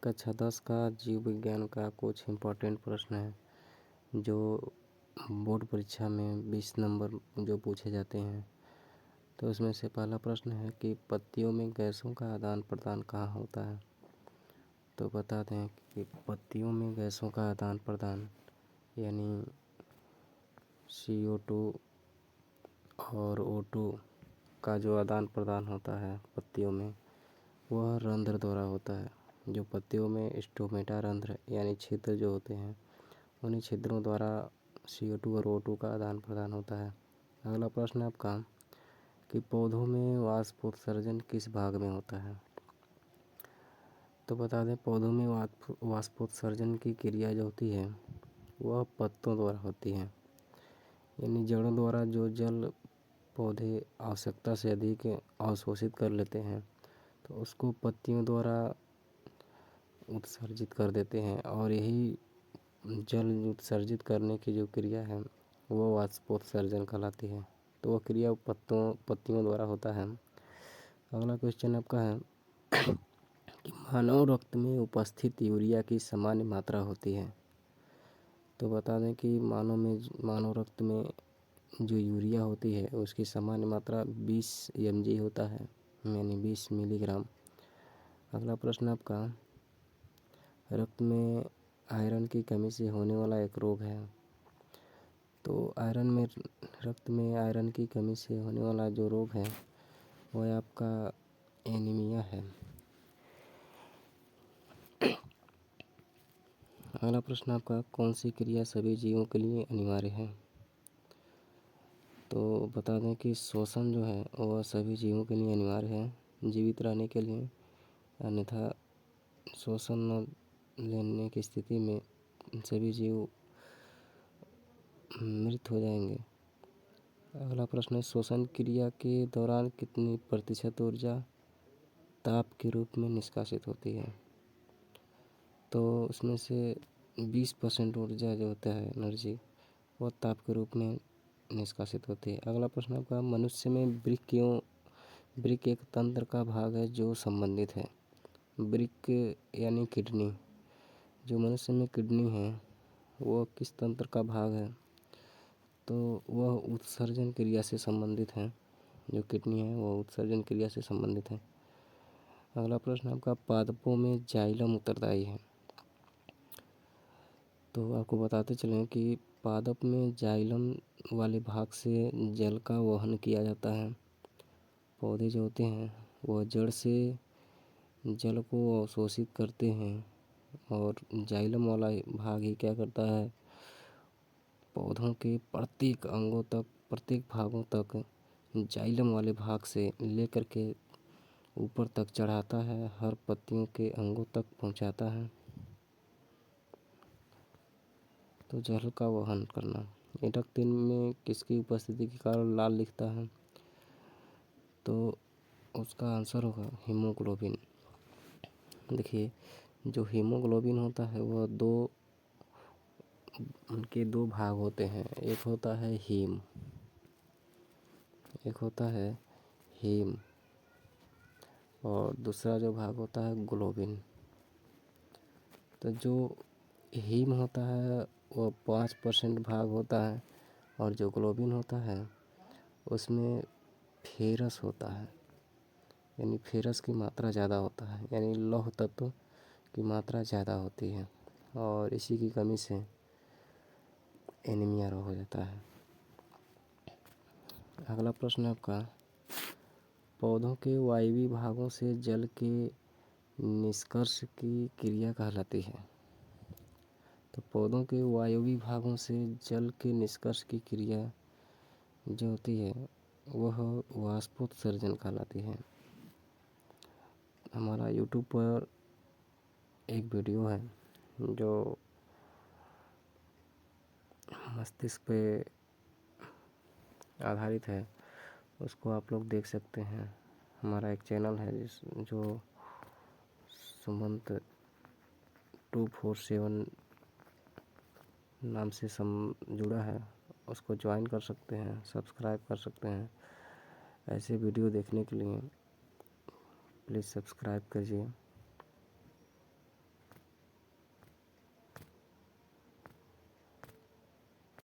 कक्षा 10 का जीव विज्ञान का कुछ इम्पोर्टेंट प्रश्न है जो बोर्ड परीक्षा में 20 नंबर जो पूछे जाते हैं। तो उसमें से पहला प्रश्न है कि पत्तियों में गैसों का आदान प्रदान कहाँ होता है। तो बता दें कि पत्तियों में गैसों का आदान प्रदान यानी CO2 और O2 का जो आदान प्रदान होता है पत्तियों में, वह रंध्र द्वारा होता है। जो पत्तियों में स्टोमेटा रंध्र यानी छिद्र जो होते हैं, उन्हीं छिद्रों द्वारा CO2 और O2 का आदान प्रदान होता है। अगला प्रश्न है आपका कि पौधों में वाष्पोत्सर्जन किस भाग में होता है। तो बता दें पौधों में वाष्पोत्सर्जन की क्रिया जो होती है वह पत्तों द्वारा होती है, यानी जड़ों द्वारा जो जल पौधे आवश्यकता से अधिक अवशोषित कर लेते हैं तो उसको पत्तियों द्वारा उत्सर्जित कर देते हैं, और यही जल उत्सर्जित करने की जो क्रिया है वो वाष्पोत्सर्जन कहलाती है। तो वह क्रिया पत्तियों द्वारा होता है। अगला क्वेश्चन आपका है कि मानव रक्त में उपस्थित यूरिया की सामान्य मात्रा होती है। तो बता दें कि मानव रक्त में जो यूरिया होती है उसकी सामान्य मात्रा 20 mg होता है, यानी 20 मिलीग्राम। अगला प्रश्न आपका, रक्त में आयरन की कमी से होने वाला एक रोग है। तो रक्त में आयरन की कमी से होने वाला जो रोग है वह आपका एनीमिया है। अगला प्रश्न आपका, कौन सी क्रिया सभी जीवों के लिए अनिवार्य है। तो बता दें कि श्वसन जो है वह सभी जीवों के लिए अनिवार्य है जीवित रहने के लिए, अन्यथा श्वसन न लेने की स्थिति में सभी जीव मृत हो जाएंगे। अगला प्रश्न है, श्वसन क्रिया के दौरान कितनी प्रतिशत ऊर्जा ताप के रूप में निष्कासित होती है। तो उसमें से 20% ऊर्जा जो होता है एनर्जी वह ताप के रूप में निष्कासित होती है। अगला प्रश्न आपका, मनुष्य में वृक्क एक तंत्र का भाग है जो संबंधित है। वृक्क यानी किडनी, जो मनुष्य में किडनी है वह किस तंत्र का भाग है। तो वह उत्सर्जन क्रिया से संबंधित है। जो किडनी है वह उत्सर्जन क्रिया से संबंधित है। अगला प्रश्न आपका, पादपों में जाइलम उत्तरदायी है। तो आपको बताते चलें कि पादप में जाइलम वाले भाग से जल का वहन किया जाता है। पौधे जो होते हैं वह जड़ से जल को अवशोषित करते हैं, और जाइलम वाला भाग ही क्या करता है, पौधों के प्रत्येक भागों तक जाइलम वाले भाग से लेकर के ऊपर तक चढ़ाता है, हर पत्तियों के अंगों तक पहुंचाता है। तो जल का वहन करना। ये रक्त में किसकी उपस्थिति के कारण लाल दिखता है। तो उसका आंसर होगा हीमोग्लोबिन। देखिए, जो हीमोग्लोबिन होता है वह उनके दो भाग होते हैं। एक होता है हीम और दूसरा जो भाग होता है ग्लोबिन। तो जो हीम होता है वह 5% भाग होता है, और जो ग्लोबिन होता है उसमें फेरस होता है, यानी फेरस की मात्रा ज़्यादा होता है, यानी लौह तत्व की मात्रा ज़्यादा होती है, और इसी की कमी से एनीमिया हो जाता है। अगला प्रश्न आपका, पौधों के वायवीय भागों से जल के निष्कर्ष की क्रिया कहलाती है। तो पौधों के वायवीय भागों से जल के निष्कर्ष की क्रिया जो होती है वह वाष्पोत्सर्जन कहलाती है। हमारा YouTube पर एक वीडियो है जो मस्तिष्क पे आधारित है, उसको आप लोग देख सकते हैं। हमारा एक चैनल है जो सुमंत 247 नाम से जुड़ा है, उसको ज्वाइन कर सकते हैं, सब्सक्राइब कर सकते हैं। ऐसे वीडियो देखने के लिए प्लीज़ सब्सक्राइब कीजिए।